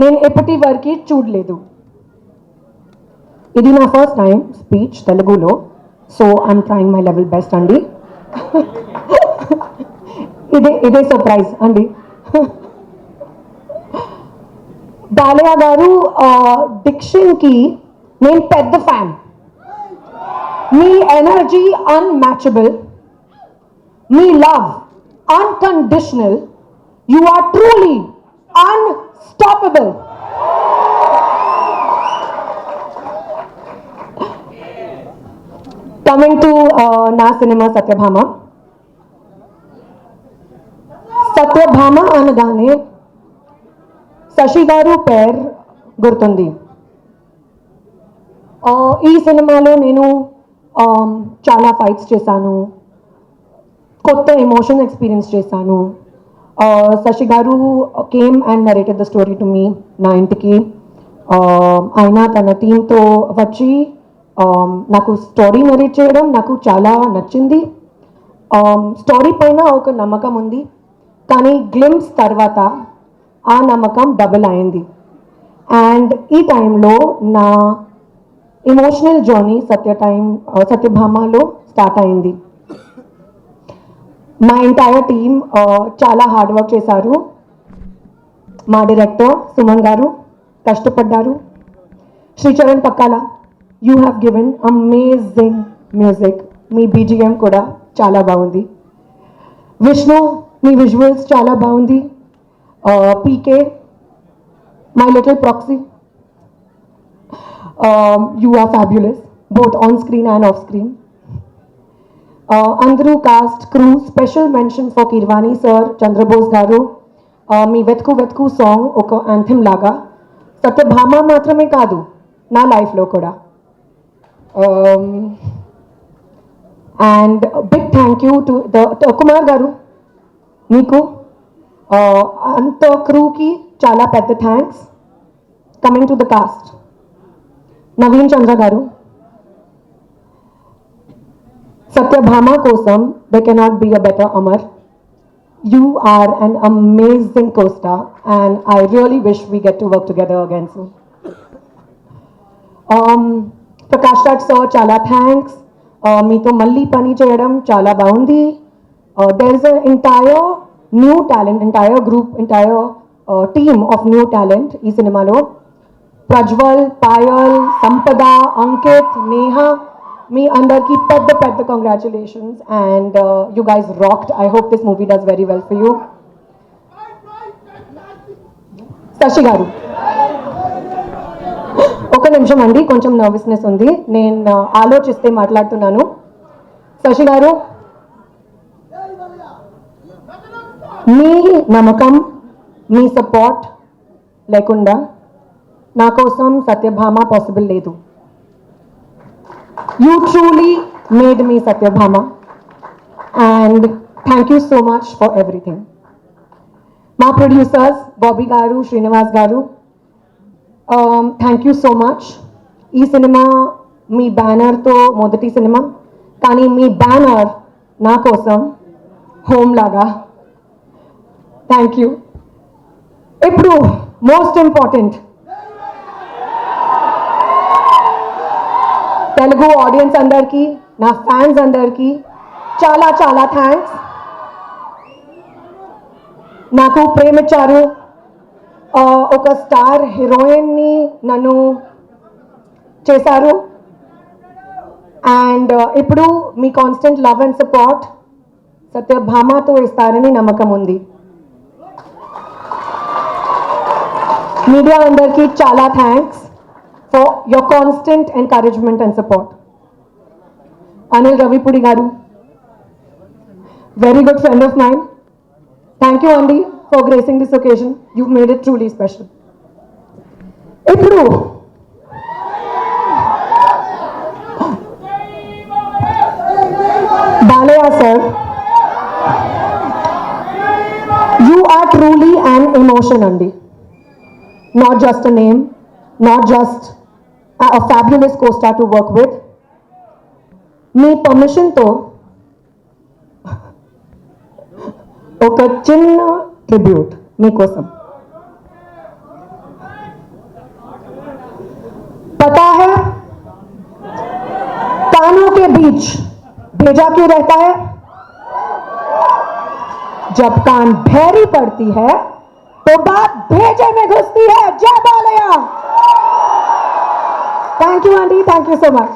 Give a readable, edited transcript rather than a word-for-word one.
నేను ఎప్పటి వరకు చూడలేదు. ఇది నా ఫస్ట్ టైం స్పీచ్ తెలుగులో, so I'm trying my level best అండి. ఇదే సర్ప్రైజ్ అండి. బాలయ్య గారు డిక్షన్కి నేను పెద్ద fan. Me energy unmatchable, me love unconditional, you are truly unstoppable. Coming to na cinema Satyabhama. Satyabhama అనగానే శశి గారు పేరు గుర్తుంది. ఈ సినిమాలో నేను చాలా ఫైట్స్ చేశాను, కొత్త ఎమోషన్ ఎక్స్పీరియన్స్ చేశాను. Sashi garu came and narrated the story to me నా ఇంటికి. ఆయన తన టీంతో వచ్చి నాకు స్టోరీ నరేట్ చేయడం నాకు చాలా నచ్చింది. స్టోరీ పైన ఒక నమ్మకం ఉంది, కానీ గ్లిమ్స్ తర్వాత ఆ నమ్మకం డబుల్ అయింది. అండ్ ఈ టైంలో నా ఎమోషనల్ జర్నీ సత్యభామలో స్టార్ట్ అయింది. మా ఎంటైర్ టీమ్ చాలా హార్డ్ వర్క్ చేశారు. మా డైరెక్టర్ సుమన్ గారు కష్టపడ్డారు. Sricharan Pakkala, you have given amazing music. మీ బీజిఎం కూడా చాలా బాగుంది. విష్ణు, మీ విజువల్స్ చాలా బాగుంది. PK, my little proxy, you are fabulous both on screen and off screen. అందరూ cast crew, special mention for Keeravani sir, Chandrabose garu. మీ వెతుకు వెతుకు సాంగ్ ఒక యాంథమ్ లాగా సత్యభామ మాత్రమే కాదు, నా లైఫ్లో కూడా. And big thank you to Kumar garu, మీకు అంత క్రూకి చాలా పెద్ద thanks. Coming to the cast, Naveen Chandra garu, Satyabhama kosam, there cannot be a better Amar. You are an amazing co-star and I really wish we get to work together again soon. Prakash Raj sir, chala thanks. Meeto malli pani cheyadam chala baundi. There is an entire new talent, entire group, entire team of new talent ee cinema lo. Prajwal, Payal, Sampada, Ankit, Neha, మీ అందరికీ పెద్ద పెద్ద congratulations and you guys rocked. I hope this movie does very well for you. Shashi గారు, ఒక నిమిషం అండి, కొంచెం nervousness ఉంది, నేను ఆలోచిస్తే మాట్లాడుతున్నాను. శశి గారు, మీ నమ్మకం, మీ సపోర్ట్ లేకుండా నా కోసం సత్యభామ పాసిబుల్ లేదు. You truly made me Satyabhama and thank you so much for everything. My producers Bobby Garu, Srinivas Garu, thank you so much. Ee cinema మీ బ్యానర్తో మొదటి సినిమా, కానీ మీ బ్యానర్ నా కోసం హోమ్ లాగా. Thank you. ఇప్పుడు మోస్ట్ ఇంపార్టెంట్, తెలుగు ఆడియన్స్ అందరికీ, నా fans అందరికీ చాలా చాలా థ్యాంక్స్. నాకు ప్రేమించారు, ఒక స్టార్ హీరోయిన్ని నన్ను చేశారు. అండ్ ఇప్పుడు మీ కాన్స్టెంట్ లవ్ అండ్ సపోర్ట్ సత్యభామతో ఇస్తారని నమ్మకం ఉంది. మీడియా అందరికీ చాలా thanks for your constant encouragement and support. Anil Ravipudi Garu, very good friend of mine. Thank you, Andy, for gracing this occasion. You've made it truly special. Ippudu Balaya sir, you are truly an emotion, Andy. Not just a name, not just a fabulous co-star to work with. మీ పర్మిషన్తో ఒక చిన్న tribute మీకోసం. पता है कानों के बीच भेजा क्यों रहता है? जब कान भैरी पड़ती है तो बात भेजे में घुसती है। जय Balayya. Thank you aunty, thank you so much.